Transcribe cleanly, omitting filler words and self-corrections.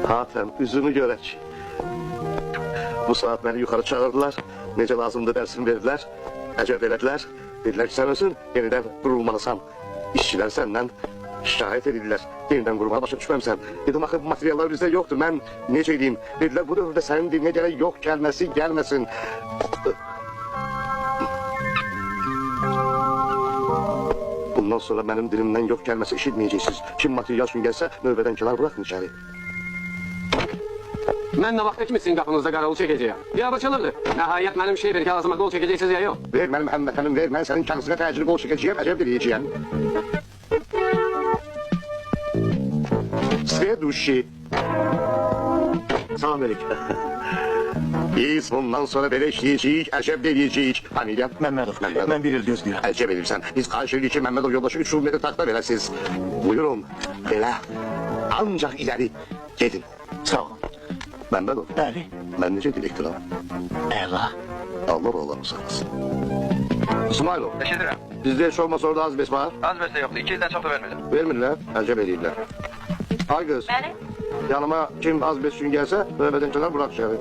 Hatem üzümü görək. Bu saat beni yukarı çağırdılar. Nece lazımdı dersin verdiler. Əcəb elədilər. Dediler ki sen özün yeniden kurulmalısan. İşçiler senden şikayet edildiler. Yeniden kurulmaya başa düşməmsən. Dedim axı bu materiallar bizde yoktu. Ben nece diyeyim. Dediler bu dövrde senin diline gerek yok gelmesin. Bundan sonra benim dilimden yok gelmesi işitmeyeceksiniz. Kim materyal için gelse növbeden kenar bırakın içeri. Mən nə vaxt etmişsin qapınızda qaravul çəkəcəyəm. Ya açılırdı. Nəhayət mənim şey bir kağızıma qol çəkəcəksiniz ya yox. Ver benim həmvətənim ver. Ben senin kendisine təcili bol çəkəcəyəm, əcəb diləyəcəyəm. Следующий. Selamünaleyküm. Biz bundan sonra belə işləyəcəyik, əcəb diləyəcəyik. Familiyam? Məmmədov. Mən bir il gözləyirəm. Əcəb edirsən. Biz xahiş edirik ki, Məmmədov yoldaşı 3 metr taxta verəsiniz. Buyurun. Belə. Ancaq ileri gedin. Sağ olun. Məmmədov. Bəli. Mən necə direktoram? Əla. Allah Allah'ını saklasın. İsmailov. Eşidirəm. Bizde heç olmasa orada azbest var. Azbəstə yoxdur. 2 ildən çox da vermirlər. Vermirlər, əcəb edirlər. Ay qız, Bəli. yanıma kim azbest üçün gəlsə, növbədən kənar bırak içeri.